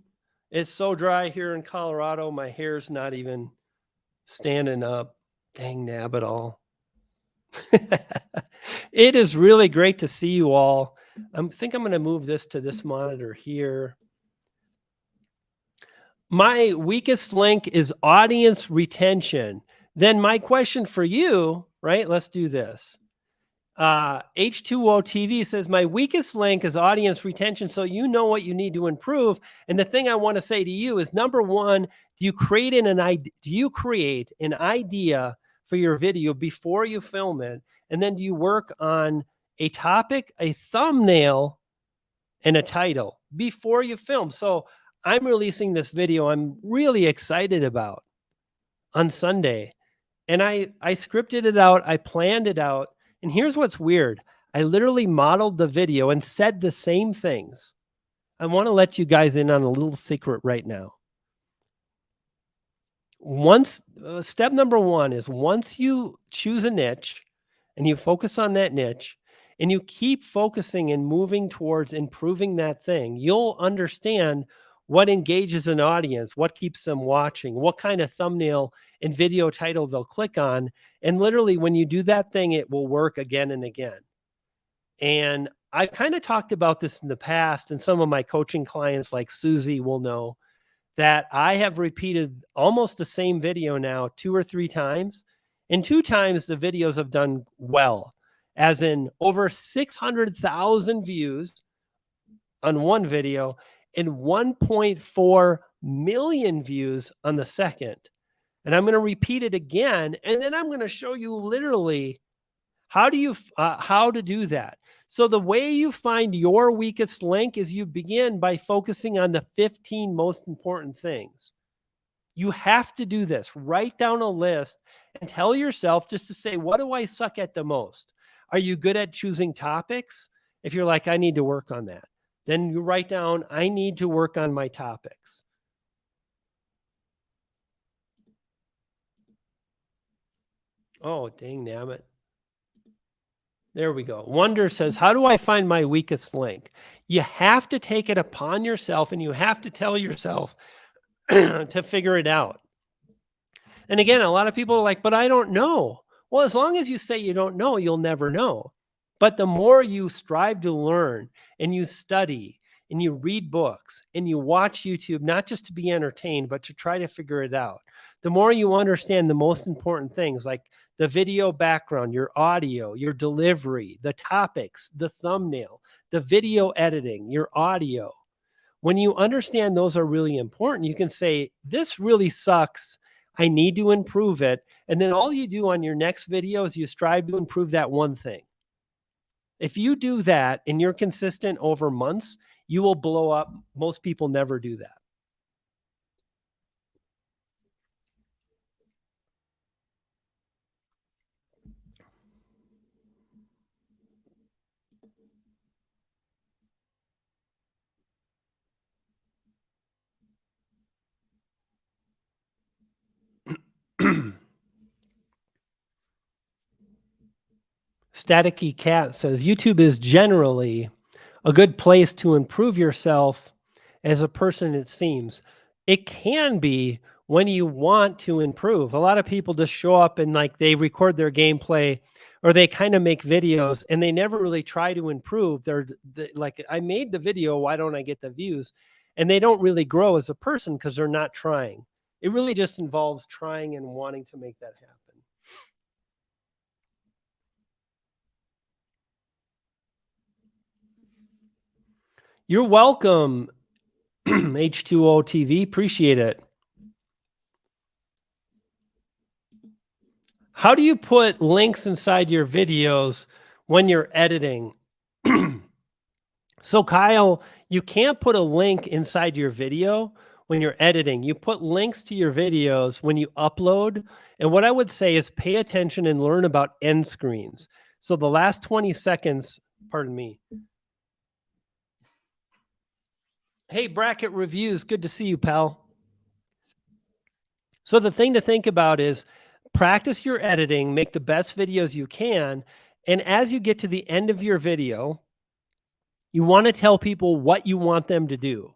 It's so dry here in Colorado. My hair's not even standing up. Dang nabbit all. It is really great to see you all. I think I'm going to move this to this monitor here. My weakest link is audience retention. Then my question for you, right? Let's do this. H2O TV says, my weakest link is audience retention. So you know what you need to improve. And the thing I want to say to you is, number one, do you create an idea for your video before you film it? And then do you work on a topic, a thumbnail, and a title before you film? So I'm releasing this video I'm really excited about on Sunday. And I scripted it out. I planned it out. And here's what's weird. I literally modeled the video and said the same things. I want to let you guys in on a little secret right now. Step number one is, once you choose a niche and you focus on that niche and you keep focusing and moving towards improving that thing, you'll understand what engages an audience, what keeps them watching, what kind of thumbnail and video title they'll click on. And literally, when you do that thing, it will work again and again. And I've kind of talked about this in the past, and some of my coaching clients like Susie will know that I have repeated almost the same video now 2 or 3 times. And 2 times the videos have done well, as in over 600,000 views on one video and 1.4 million views on the second. And I'm going to repeat it again. And then I'm going to show you literally How to do that? So the way you find your weakest link is you begin by focusing on the 15 most important things. You have to do this. Write down a list and tell yourself just to say, what do I suck at the most? Are you good at choosing topics? If you're like, I need to work on that, then you write down, I need to work on my topics. Oh, dang nabbit. There we go. Wonder says, how do I find my weakest link? You have to take it upon yourself and you have to tell yourself to figure it out. And again, a lot of people are like, but I don't know. Well, as long as you say you don't know, you'll never know. But the more you strive to learn and you study and you read books and you watch YouTube, not just to be entertained, but to try to figure it out, the more you understand the most important things like the video background, your audio, your delivery, the topics, the thumbnail, the video editing, your audio. When you understand those are really important, you can say, this really sucks. I need to improve it. And then all you do on your next video is you strive to improve that one thing. If you do that and you're consistent over months, you will blow up. Most people never do that. Staticky Cat says YouTube is generally a good place to improve yourself as a person, it seems. It can be when you want to improve. A lot of people just show up and like they record their gameplay or they kind of make videos and they never really try to improve. They're like, I made the video, why don't I get the views? And they don't really grow as a person because they're not trying. It really just involves trying and wanting to make that happen. You're welcome, H2O TV. Appreciate it. How do you put links inside your videos when you're editing? So, Kyle, you can't put a link inside your video when you're editing. You put links to your videos when you upload. And what I would say is pay attention and learn about end screens. So the last 20 seconds, pardon me. Hey, Bracket Reviews, good to see you, pal. So the thing to think about is practice your editing, make the best videos you can. And as you get to the end of your video, you want to tell people what you want them to do.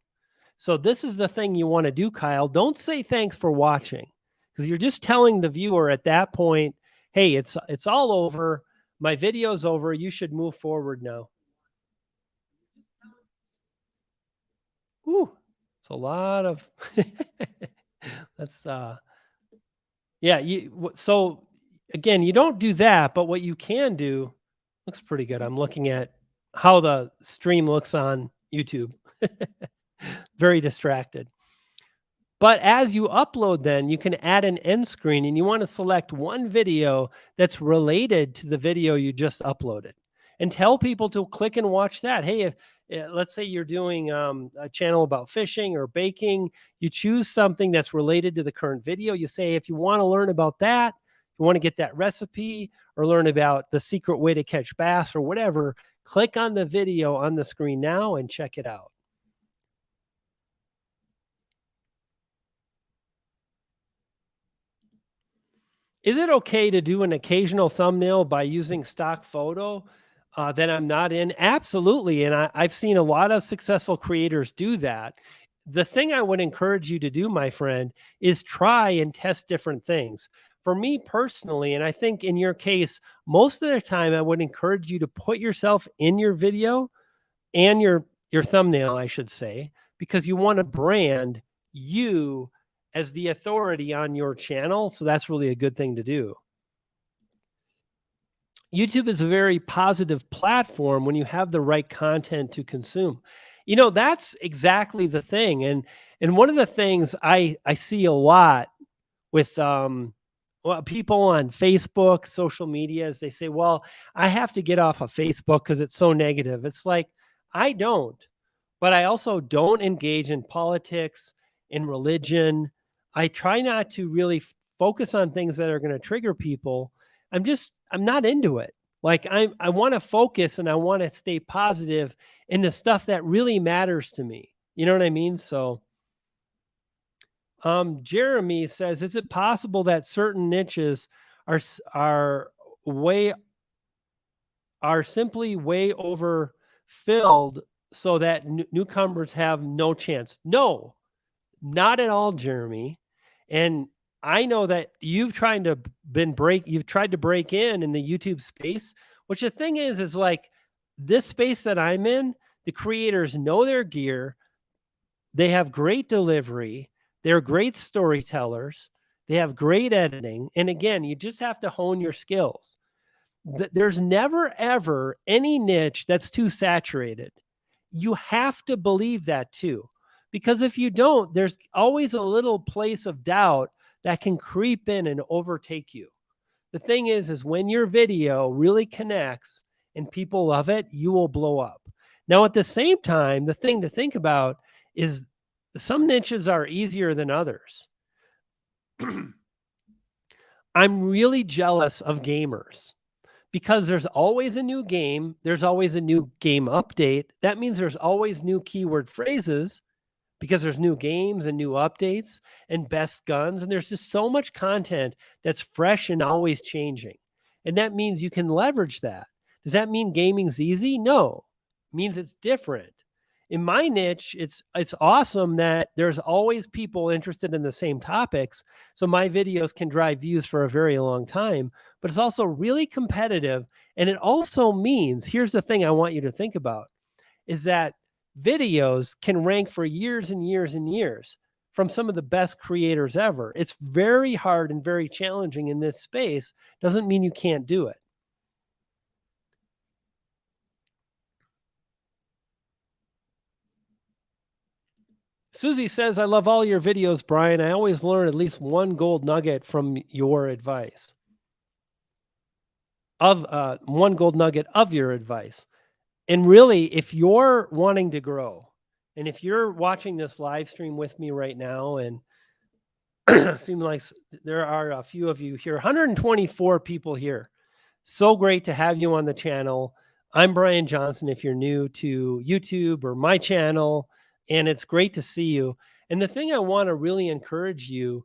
So this is the thing you want to do, Kyle. Don't say thanks for watching because you're just telling the viewer at that point, hey, it's all over. My video's over. You should move forward now. Ooh, it's a lot of that's yeah, so again, you don't do that, but what you can do looks pretty good. I'm looking at how the stream looks on YouTube. Very distracted. But as you upload, then you can add an end screen and you want to select one video that's related to the video you just uploaded and tell people to click and watch that. Hey, if let's say you're doing a channel about fishing or baking, you choose something that's related to the current video. You say, if you want to learn about that, you want to get that recipe or learn about the secret way to catch bass or whatever, click on the video on the screen now and check it out. Is it okay to do an occasional thumbnail by using stock photo that I'm not in? Absolutely. And I've seen a lot of successful creators do that. The thing I would encourage you to do, my friend, is try and test different things. For me personally, and I think in your case, most of the time I would encourage you to put yourself in your video and your thumbnail, I should say, because you want to brand you as the authority on your channel. So that's really a good thing to do. YouTube is a very positive platform when you have the right content to consume. You know, that's exactly the thing. And one of the things I see a lot with well, people on Facebook, social medias, they say, well, I have to get off of Facebook because it's so negative. It's like, I don't, but I also don't engage in politics, in religion. I try not to really focus on things that are going to trigger people. I'm not into it. Like I want to focus and I want to stay positive in the stuff that really matters to me. You know what I mean? So, Jeremy says, is it possible that certain niches are way are simply way overfilled so that newcomers have no chance? No, not at all, Jeremy. And I know that you've tried to break in the YouTube space, which the thing is like this space that I'm in, the creators know their gear. They have great delivery. They're great storytellers. They have great editing. And again, you just have to hone your skills. There's never, ever any niche that's too saturated. You have to believe that too. Because if you don't, there's always a little place of doubt that can creep in and overtake you. The thing is when your video really connects and people love it, you will blow up. Now, at the same time, the thing to think about is some niches are easier than others. I'm really jealous of gamers because there's always a new game. There's always a new game update. That means there's always new keyword phrases because there's new games and new updates and best guns. And there's just so much content that's fresh and always changing. And that means you can leverage that. Does that mean gaming's easy? No, it means it's different. In my niche, it's awesome that there's always people interested in the same topics. So my videos can drive views for a very long time, but it's also really competitive. And it also means, here's the thing I want you to think about, is that videos can rank for years and years and years from some of the best creators ever. It's very hard and very challenging in this space. Doesn't mean you can't do it. Susie says, I love all your videos, Brian. I always learn at least one gold nugget from your advice. One gold nugget of your advice. And really, if you're wanting to grow, and if you're watching this live stream with me right now, and it seems like there are a few of you here, 124 people here. So great to have you on the channel. I'm Brian Johnson, if you're new to YouTube or my channel, and it's great to see you. And the thing I want to really encourage you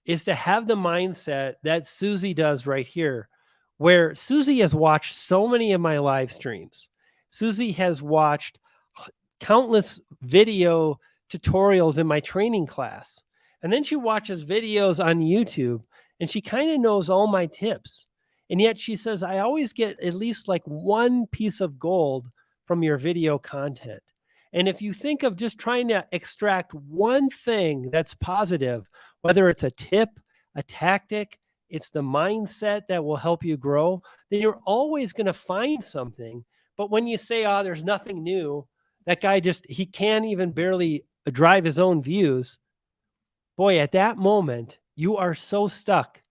is to have the mindset that Susie does right here, where Susie has watched so many of my live streams. Susie has watched countless video tutorials in my training class. And then she watches videos on YouTube and she kind of knows all my tips. And yet she says, I always get at least like one piece of gold from your video content. And if you think of just trying to extract one thing that's positive, whether it's a tip, a tactic, it's the mindset that will help you grow, then you're always going to find something. But when you say, oh, there's nothing new, that guy he can't even barely drive his own views. Boy, at that moment, you are so stuck.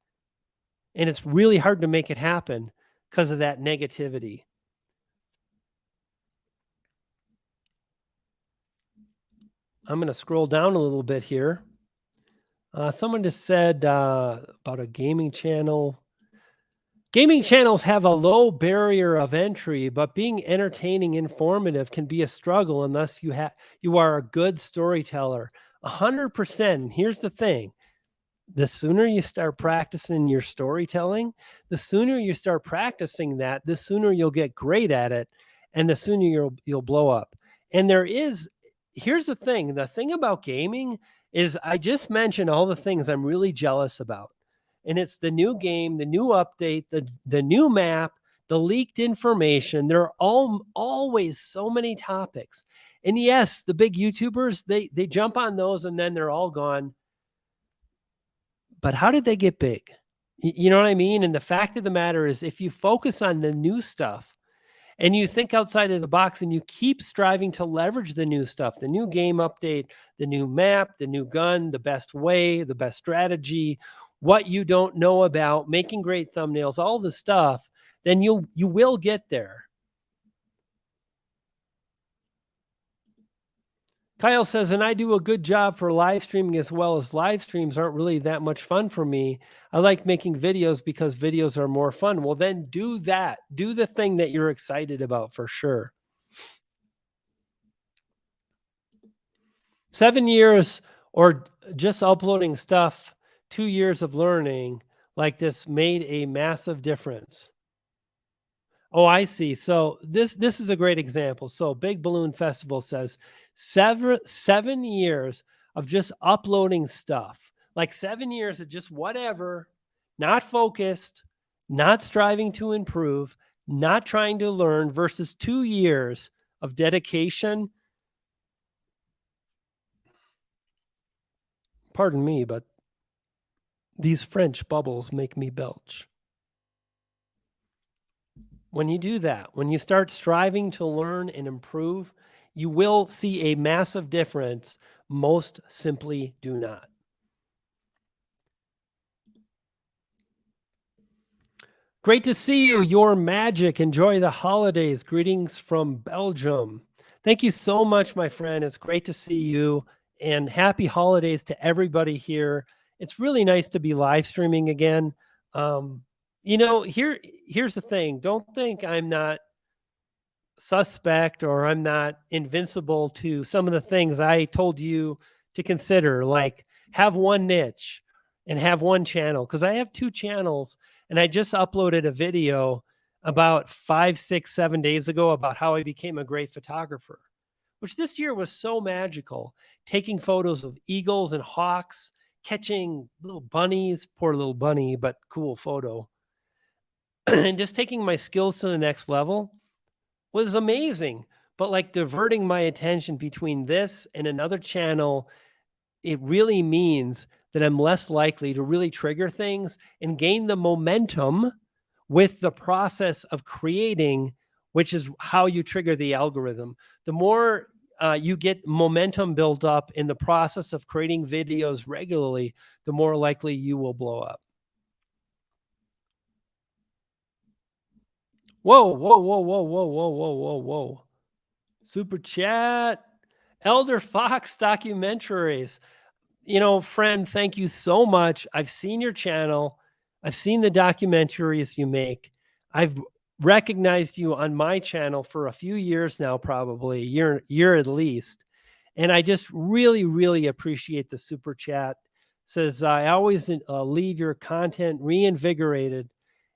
And it's really hard to make it happen because of that negativity. I'm going to scroll down a little bit here. Someone just said about a gaming channel. Gaming channels have a low barrier of entry, but being entertaining, informative can be a struggle unless you are a good storyteller. 100%. Here's the thing. The sooner you start practicing your storytelling, the sooner you start practicing that, the sooner you'll get great at it, and the sooner you'll blow up. And here's the thing about gaming is I just mentioned all the things I'm really jealous about. And it's the new game, the new update, the new map, the leaked information. There are always so many topics. And yes, the big YouTubers, they jump on those and then they're all gone. But how did they get big? You know what I mean? And the fact of the matter is, if you focus on the new stuff and you think outside of the box and you keep striving to leverage the new stuff, the new game update, the new map, the new gun, the best way, the best strategy, what you don't know about, making great thumbnails, all the stuff, then you will get there. Kyle says, and I do a good job for live streaming as well, as live streams aren't really that much fun for me. I like making videos because videos are more fun. Well, then do that. Do the thing that you're excited about for sure. 7 years or just uploading stuff, 2 years of learning like this made a massive difference. Oh, I see. So this is a great example. So Big Balloon Festival says 7 years of just uploading stuff, like 7 years of just whatever, not focused, not striving to improve, not trying to learn versus 2 years of dedication. Pardon me, but these French bubbles make me belch. When you do that, when you start striving to learn and improve, you will see a massive difference. Most simply do not. Great to see you. Your magic. Enjoy the holidays. Greetings from Belgium. Thank you so much, my friend. It's great to see you, and happy holidays to everybody here. It's really nice to be live streaming again. Here's the thing. Don't think I'm not suspect or I'm not invincible to some of the things I told you to consider, like have one niche and have one channel. Because I have two channels, and I just uploaded a video about 5, 6, 7 days ago about how I became a great photographer, which this year was so magical. Taking photos of eagles and hawks, catching little bunnies, poor little bunny, but cool photo. And just taking my skills to the next level was amazing. But like diverting my attention between this and another channel, it really means that I'm less likely to really trigger things and gain the momentum with the process of creating, which is how you trigger the algorithm. The more you get momentum built up in the process of creating videos regularly, the more likely you will blow up. Whoa, whoa, whoa, whoa, whoa, whoa, whoa, whoa, whoa. Super chat. Elder Fox documentaries. Friend, thank you so much. I've seen your channel. I've seen the documentaries you make. I've recognized you on my channel for a few years now, probably a year at least. And I just really, really appreciate the super chat. Says, I always leave your content reinvigorated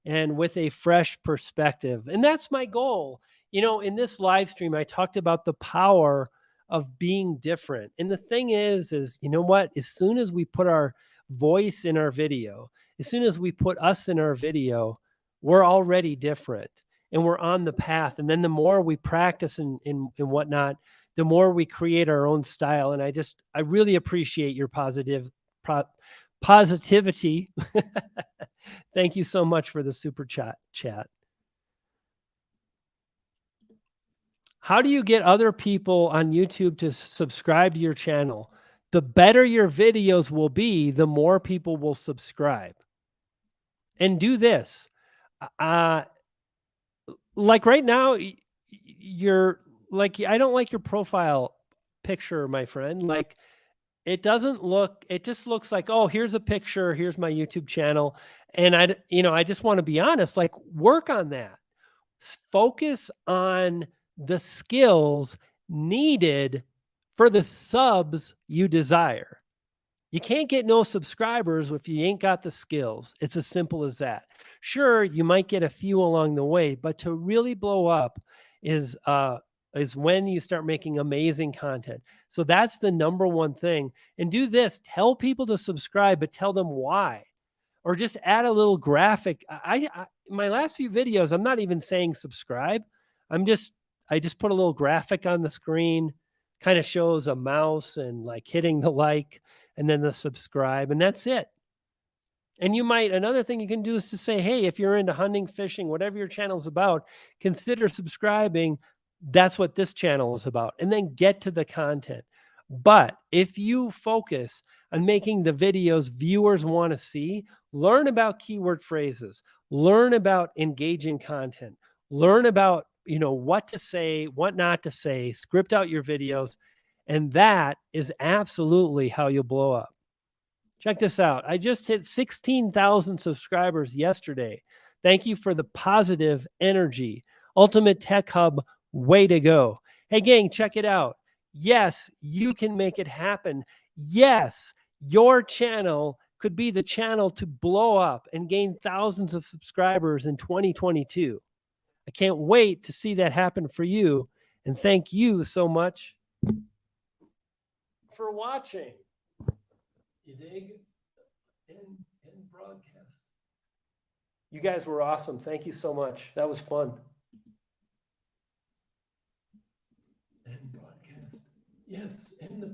and with a fresh perspective. And that's my goal. In this live stream, I talked about the power of being different. And the thing is, you know what? As soon as we put our voice in our video, as soon as we put us in our video, we're already different and we're on the path. And then the more we practice and whatnot, the more we create our own style. And I really appreciate your positivity. Thank you so much for the super chat. How do you get other people on YouTube to subscribe to your channel? The better your videos will be, the more people will subscribe. And do this. Like right now, you're like, I don't like your profile picture, my friend. Like, it just looks like, oh, here's a picture, here's my YouTube channel. And I just want to be honest, like, work on that. Focus on the skills needed for the subs you desire. You can't get no subscribers if you ain't got the skills. It's as simple as that. Sure, you might get a few along the way, but to really blow up is when you start making amazing content. So that's the number one thing. And do this, tell people to subscribe, but tell them why. Or just add a little graphic. My last few videos, I'm not even saying subscribe. I just put a little graphic on the screen, kind of shows a mouse and like hitting the like and then the subscribe, and that's it. And another thing you can do is to say, hey, if you're into hunting, fishing, whatever your channel is about, consider subscribing. That's what this channel is about. And then get to the content. But if you focus on making the videos viewers want to see. Learn about keyword phrases, learn about engaging content, learn about, what to say, what not to say, script out your videos. And that is absolutely how you'll blow up. Check this out. I just hit 16,000 subscribers yesterday. Thank you for the positive energy. Ultimate Tech Hub, way to go. Hey, gang, check it out. Yes, you can make it happen. Yes, your channel could be the channel to blow up and gain thousands of subscribers in 2022. I can't wait to see that happen for you. And thank you so much for watching. You dig? And broadcast. You guys were awesome. Thank you so much. That was fun. And broadcast. Yes, and the